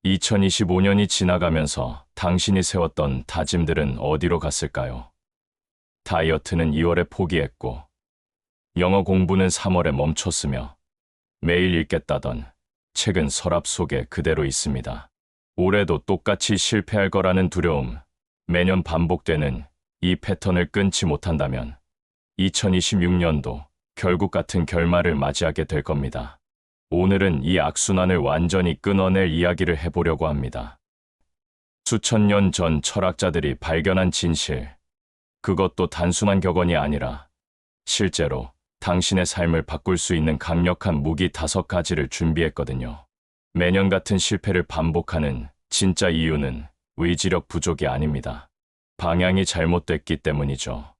2025년이 지나가면서 당신이 세웠던 다짐들은 어디로 갔을까요? 다이어트는 2월에 포기했고, 영어 공부는 3월에 멈췄으며, 매일 읽겠다던 책은 서랍 속에 그대로 있습니다. 올해도 똑같이 실패할 거라는 두려움, 매년 반복되는 이 패턴을 끊지 못한다면 2026년도 결국 같은 결말을 맞이하게 될 겁니다. 오늘은 이 악순환을 완전히 끊어낼 이야기를 해보려고 합니다. 수천 년 전 철학자들이 발견한 진실, 그것도 단순한 격언이 아니라 실제로 당신의 삶을 바꿀 수 있는 강력한 무기 5가지를 준비했거든요. 매년 같은 실패를 반복하는 진짜 이유는 의지력 부족이 아닙니다. 방향이 잘못됐기 때문이죠.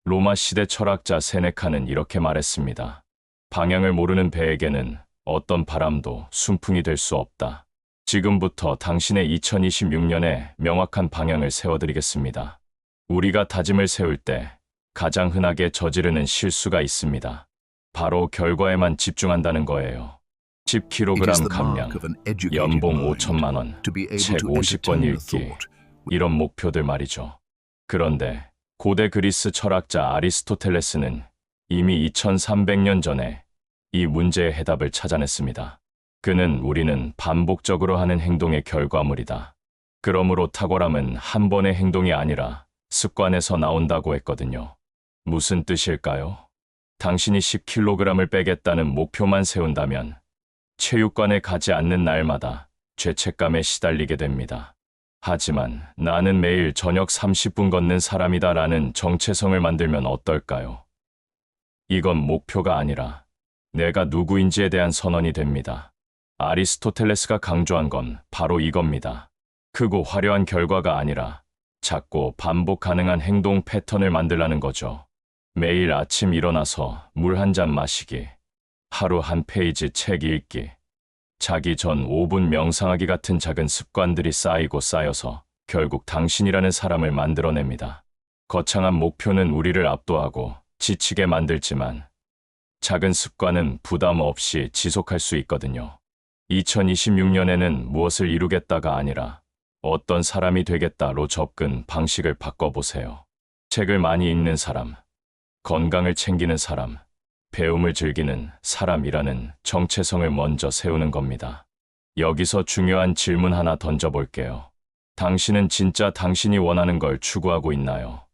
로마 시대 철학자 세네카는 이렇게 말했습니다. 방향을 모르는 배에게는 어떤 바람도 순풍이 될 수 없다. 지금부터 당신의 2026년에 명확한 방향을 세워드리겠습니다. 우리가 다짐을 세울 때 가장 흔하게 저지르는 실수가 있습니다. 바로 결과에만 집중한다는 거예요. 10kg 감량, 연봉 5천만 원, 책 50권 읽기, 이런 목표들 말이죠. 그런데 고대 그리스 철학자 아리스토텔레스는 이미 2300년 전에 이 문제의 해답을 찾아냈습니다. 그는 우리는 반복적으로 하는 행동의 결과물이다. 그러므로 탁월함은 한 번의 행동이 아니라 습관에서 나온다고 했거든요. 무슨 뜻일까요? 당신이 10kg을 빼겠다는 목표만 세운다면 체육관에 가지 않는 날마다 죄책감에 시달리게 됩니다. 하지만 나는 매일 저녁 30분 걷는 사람이다라는 정체성을 만들면 어떨까요? 이건 목표가 아니라 내가 누구인지에 대한 선언이 됩니다. 아리스토텔레스가 강조한 건 바로 이겁니다. 크고 화려한 결과가 아니라 작고 반복 가능한 행동 패턴을 만들라는 거죠. 매일 아침 일어나서 물 한 잔 마시기, 하루 한 페이지 책 읽기, 자기 전 5분 명상하기 같은 작은 습관들이 쌓이고 쌓여서 결국 당신이라는 사람을 만들어냅니다. 거창한 목표는 우리를 압도하고 지치게 만들지만 작은 습관은 부담 없이 지속할 수 있거든요. 2026년에는 무엇을 이루겠다가 아니라 어떤 사람이 되겠다로 접근 방식을 바꿔보세요. 책을 많이 읽는 사람, 건강을 챙기는 사람, 배움을 즐기는 사람이라는 정체성을 먼저 세우는 겁니다. 여기서 중요한 질문 하나 던져볼게요. 당신은 진짜 당신이 원하는 걸 추구하고 있나요?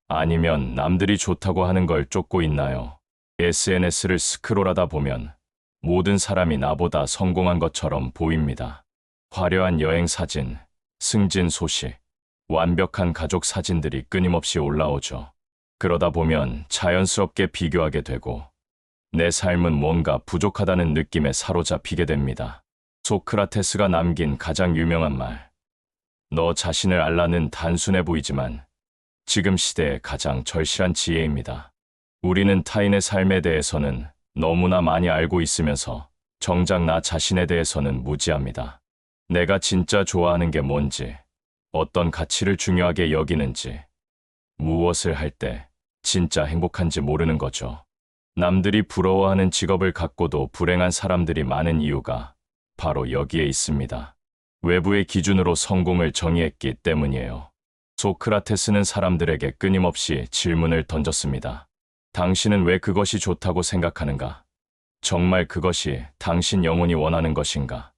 아니면 남들이 좋다고 하는 걸 쫓고 있나요? SNS를 스크롤하다 보면 모든 사람이 나보다 성공한 것처럼 보입니다. 화려한 여행 사진, 승진 소식, 완벽한 가족 사진들이 끊임없이 올라오죠. 그러다 보면 자연스럽게 비교하게 되고 내 삶은 뭔가 부족하다는 느낌에 사로잡히게 됩니다. 소크라테스가 남긴 가장 유명한 말, 너 자신을 알라는 단순해 보이지만 지금 시대의 가장 절실한 지혜입니다. 우리는 타인의 삶에 대해서는 너무나 많이 알고 있으면서 정작 나 자신에 대해서는 무지합니다. 내가 진짜 좋아하는 게 뭔지, 어떤 가치를 중요하게 여기는지, 무엇을 할 때 진짜 행복한지 모르는 거죠. 남들이 부러워하는 직업을 갖고도 불행한 사람들이 많은 이유가 바로 여기에 있습니다. 외부의 기준으로 성공을 정의했기 때문이에요. 소크라테스는 사람들에게 끊임없이 질문을 던졌습니다. 당신은 왜 그것이 좋다고 생각하는가? 정말 그것이 당신 영혼이 원하는 것인가?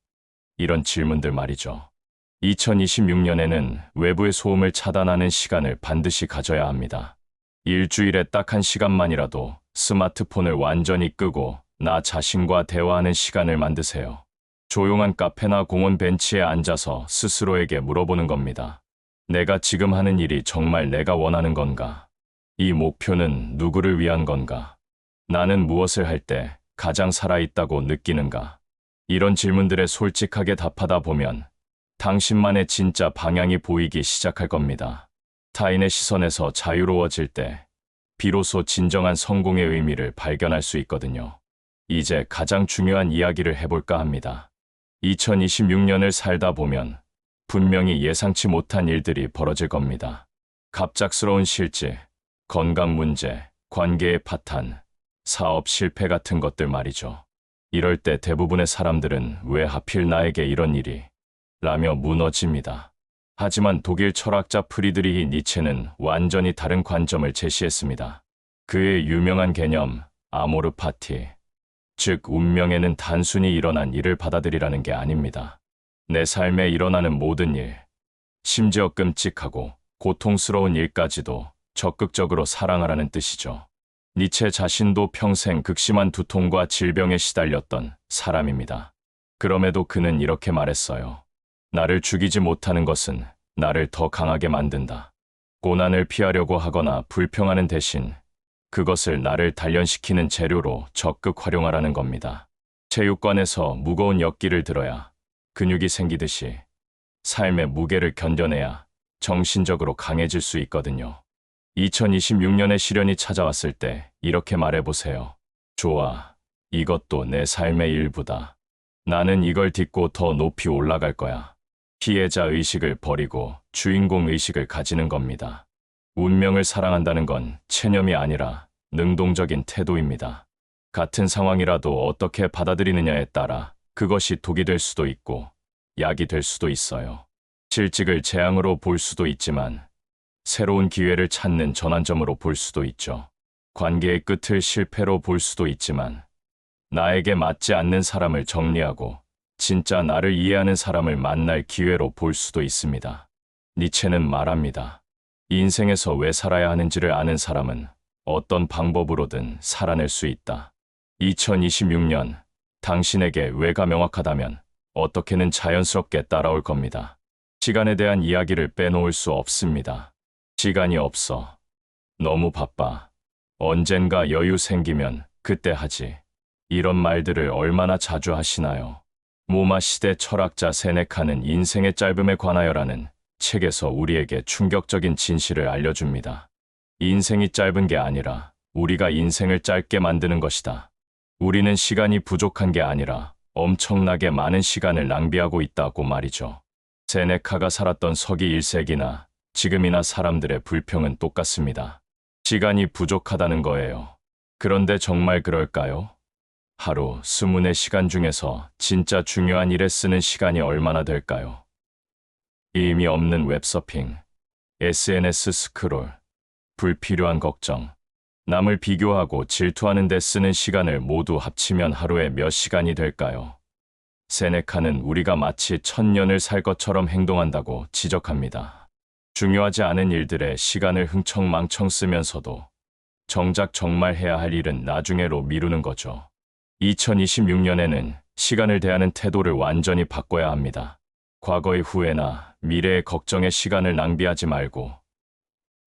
이런 질문들 말이죠. 2026년에는 외부의 소음을 차단하는 시간을 반드시 가져야 합니다. 일주일에 딱 1시간만이라도 스마트폰을 완전히 끄고 나 자신과 대화하는 시간을 만드세요. 조용한 카페나 공원 벤치에 앉아서 스스로에게 물어보는 겁니다. 내가 지금 하는 일이 정말 내가 원하는 건가? 이 목표는 누구를 위한 건가? 나는 무엇을 할 때 가장 살아있다고 느끼는가? 이런 질문들에 솔직하게 답하다 보면 당신만의 진짜 방향이 보이기 시작할 겁니다. 타인의 시선에서 자유로워질 때 비로소 진정한 성공의 의미를 발견할 수 있거든요. 이제 가장 중요한 이야기를 해볼까 합니다. 2026년을 살다 보면 분명히 예상치 못한 일들이 벌어질 겁니다. 갑작스러운 실직, 건강 문제, 관계의 파탄, 사업 실패 같은 것들 말이죠. 이럴 때 대부분의 사람들은 왜 하필 나에게 이런 일이? 라며 무너집니다. 하지만 독일 철학자 프리드리히 니체는 완전히 다른 관점을 제시했습니다. 그의 유명한 개념 아모르 파티, 즉 운명에는 단순히 일어난 일을 받아들이라는 게 아닙니다. 내 삶에 일어나는 모든 일, 심지어 끔찍하고 고통스러운 일까지도 적극적으로 사랑하라는 뜻이죠. 니체 자신도 평생 극심한 두통과 질병에 시달렸던 사람입니다. 그럼에도 그는 이렇게 말했어요. 나를 죽이지 못하는 것은 나를 더 강하게 만든다. 고난을 피하려고 하거나 불평하는 대신 그것을 나를 단련시키는 재료로 적극 활용하라는 겁니다. 체육관에서 무거운 역기를 들어야 근육이 생기듯이 삶의 무게를 견뎌내야 정신적으로 강해질 수 있거든요. 2026년에 시련이 찾아왔을 때 이렇게 말해보세요. 좋아, 이것도 내 삶의 일부다. 나는 이걸 딛고 더 높이 올라갈 거야. 피해자 의식을 버리고 주인공 의식을 가지는 겁니다. 운명을 사랑한다는 건 체념이 아니라 능동적인 태도입니다. 같은 상황이라도 어떻게 받아들이느냐에 따라 그것이 독이 될 수도 있고 약이 될 수도 있어요. 실직을 재앙으로 볼 수도 있지만 새로운 기회를 찾는 전환점으로 볼 수도 있죠. 관계의 끝을 실패로 볼 수도 있지만 나에게 맞지 않는 사람을 정리하고 진짜 나를 이해하는 사람을 만날 기회로 볼 수도 있습니다. 니체는 말합니다. 인생에서 왜 살아야 하는지를 아는 사람은 어떤 방법으로든 살아낼 수 있다. 2026년 당신에게 왜가 명확하다면 어떻게는 자연스럽게 따라올 겁니다. 시간에 대한 이야기를 빼놓을 수 없습니다. 시간이 없어. 너무 바빠. 언젠가 여유 생기면 그때 하지. 이런 말들을 얼마나 자주 하시나요? 로마 시대 철학자 세네카는 인생의 짧음에 관하여라는 책에서 우리에게 충격적인 진실을 알려줍니다. 인생이 짧은 게 아니라 우리가 인생을 짧게 만드는 것이다. 우리는 시간이 부족한 게 아니라 엄청나게 많은 시간을 낭비하고 있다고 말이죠. 세네카가 살았던 서기 1세기나 지금이나 사람들의 불평은 똑같습니다. 시간이 부족하다는 거예요. 그런데 정말 그럴까요? 하루 24시간 중에서 진짜 중요한 일에 쓰는 시간이 얼마나 될까요? 의미 없는 웹서핑, SNS 스크롤, 불필요한 걱정, 남을 비교하고 질투하는 데 쓰는 시간을 모두 합치면 하루에 몇 시간이 될까요? 세네카는 우리가 마치 1000년을 살 것처럼 행동한다고 지적합니다. 중요하지 않은 일들에 시간을 흥청망청 쓰면서도 정작 정말 해야 할 일은 나중에로 미루는 거죠. 2026년에는 시간을 대하는 태도를 완전히 바꿔야 합니다. 과거의 후회나 미래의 걱정에 시간을 낭비하지 말고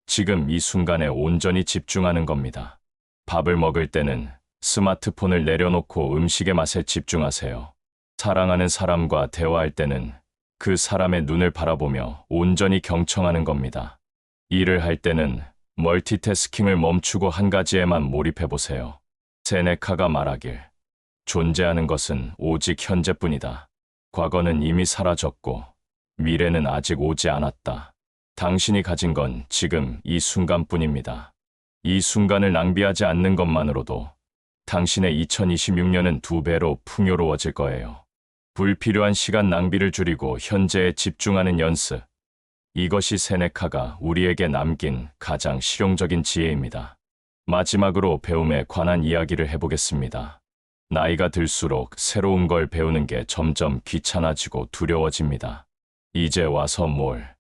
지금 이 순간에 온전히 집중하는 겁니다. 밥을 먹을 때는 스마트폰을 내려놓고 음식의 맛에 집중하세요. 사랑하는 사람과 대화할 때는 그 사람의 눈을 바라보며 온전히 경청하는 겁니다. 일을 할 때는 멀티태스킹을 멈추고 한 가지에만 몰입해보세요. 세네카가 말하길, 존재하는 것은 오직 현재뿐이다. 과거는 이미 사라졌고 미래는 아직 오지 않았다. 당신이 가진 건 지금 이 순간뿐입니다. 이 순간을 낭비하지 않는 것만으로도 당신의 2026년은 2배로 풍요로워질 거예요. 불필요한 시간 낭비를 줄이고 현재에 집중하는 연습. 이것이 세네카가 우리에게 남긴 가장 실용적인 지혜입니다. 마지막으로 배움에 관한 이야기를 해보겠습니다. 나이가 들수록 새로운 걸 배우는 게 점점 귀찮아지고 두려워집니다. 이제 와서 뭘?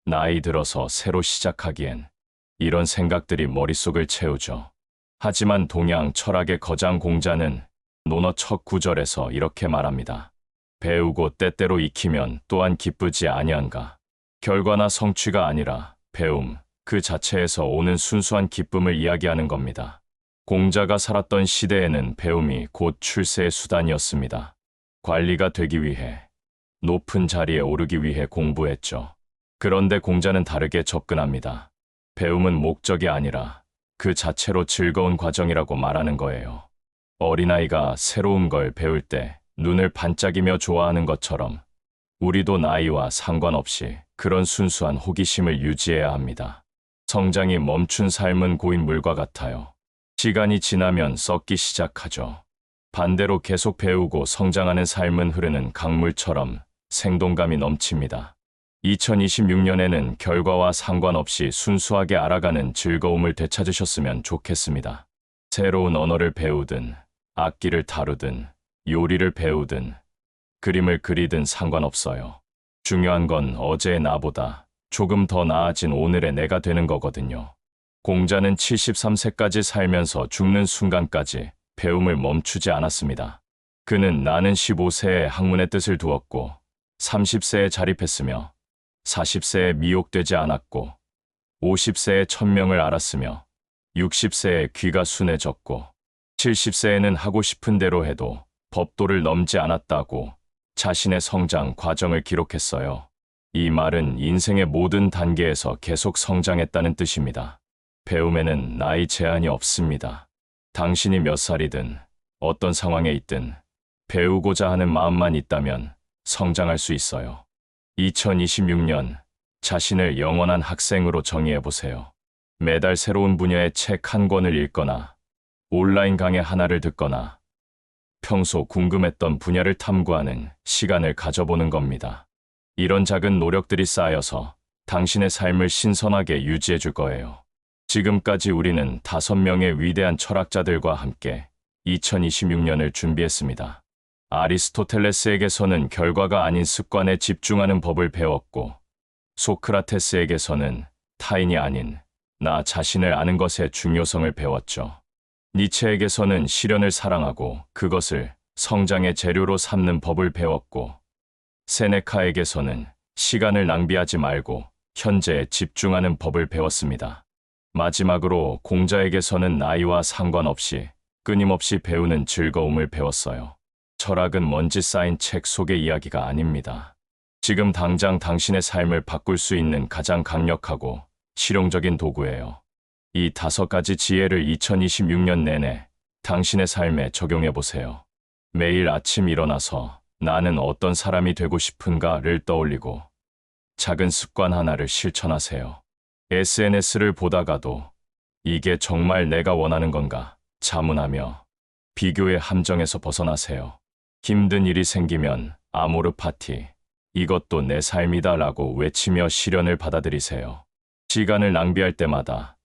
나이 들어서 새로 시작하기엔 이런 생각들이 머릿속을 채우죠. 하지만 동양 철학의 거장 공자는 논어 첫 구절에서 이렇게 말합니다. 배우고 때때로 익히면 또한 기쁘지 아니한가. 결과나 성취가 아니라 배움 그 자체에서 오는 순수한 기쁨을 이야기하는 겁니다. 공자가 살았던 시대에는 배움이 곧 출세의 수단이었습니다. 관리가 되기 위해, 높은 자리에 오르기 위해 공부했죠. 그런데 공자는 다르게 접근합니다. 배움은 목적이 아니라 그 자체로 즐거운 과정이라고 말하는 거예요. 어린아이가 새로운 걸 배울 때 눈을 반짝이며 좋아하는 것처럼 우리도 나이와 상관없이 그런 순수한 호기심을 유지해야 합니다. 성장이 멈춘 삶은 고인 물과 같아요. 시간이 지나면 썩기 시작하죠. 반대로 계속 배우고 성장하는 삶은 흐르는 강물처럼 생동감이 넘칩니다. 2026년에는 결과와 상관없이 순수하게 알아가는 즐거움을 되찾으셨으면 좋겠습니다. 새로운 언어를 배우든, 악기를 다루든, 요리를 배우든, 그림을 그리든 상관없어요. 중요한 건 어제의 나보다 조금 더 나아진 오늘의 내가 되는 거거든요. 공자는 73세까지 살면서 죽는 순간까지 배움을 멈추지 않았습니다. 그는 나는 15세에 학문의 뜻을 두었고, 30세에 자립했으며, 40세에 미혹되지 않았고, 50세에 천명을 알았으며, 60세에 귀가 순해졌고, 70세에는 하고 싶은 대로 해도 법도를 넘지 않았다고 자신의 성장 과정을 기록했어요. 이 말은 인생의 모든 단계에서 계속 성장했다는 뜻입니다. 배움에는 나이 제한이 없습니다. 당신이 몇 살이든 어떤 상황에 있든 배우고자 하는 마음만 있다면 성장할 수 있어요. 2026년 자신을 영원한 학생으로 정의해보세요. 매달 새로운 분야의 책 한 권을 읽거나 온라인 강의 하나를 듣거나 평소 궁금했던 분야를 탐구하는 시간을 가져보는 겁니다. 이런 작은 노력들이 쌓여서 당신의 삶을 신선하게 유지해 줄 거예요. 지금까지 우리는 5명의 위대한 철학자들과 함께 2026년을 준비했습니다. 아리스토텔레스에게서는 결과가 아닌 습관에 집중하는 법을 배웠고, 소크라테스에게서는 타인이 아닌 나 자신을 아는 것의 중요성을 배웠죠. 니체에게서는 시련을 사랑하고 그것을 성장의 재료로 삼는 법을 배웠고, 세네카에게서는 시간을 낭비하지 말고 현재에 집중하는 법을 배웠습니다. 마지막으로 공자에게서는 나이와 상관없이 끊임없이 배우는 즐거움을 배웠어요. 철학은 먼지 쌓인 책 속의 이야기가 아닙니다. 지금 당장 당신의 삶을 바꿀 수 있는 가장 강력하고 실용적인 도구예요. 이 5가지 지혜를 2026년 내내 당신의 삶에 적용해 보세요. 매일 아침 일어나서 나는 어떤 사람이 되고 싶은가를 떠올리고 작은 습관 하나를 실천하세요. SNS를 보다가도 이게 정말 내가 원하는 건가 자문하며 비교의 함정에서 벗어나세요. 힘든 일이 생기면 아모르 파티, 이것도 내 삶이다 라고 외치며 시련을 받아들이세요. 시간을 낭비할 때마다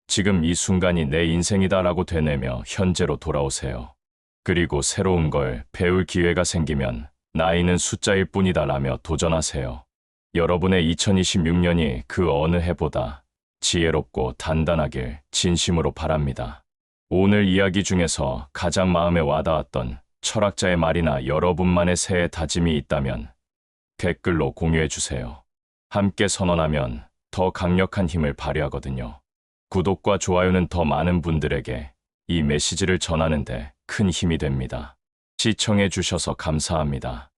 지금 이 순간이 내 인생이다 라고 되뇌며 현재로 돌아오세요. 그리고 새로운 걸 배울 기회가 생기면 나이는 숫자일 뿐이다 라며 도전하세요. 여러분의 2026년이 그 어느 해보다 지혜롭고 단단하길 진심으로 바랍니다. 오늘 이야기 중에서 가장 마음에 와닿았던 철학자의 말이나 여러분만의 새해 다짐이 있다면 댓글로 공유해 주세요. 함께 선언하면 더 강력한 힘을 발휘하거든요. 구독과 좋아요는 더 많은 분들에게 이 메시지를 전하는데 큰 힘이 됩니다. 시청해 주셔서 감사합니다.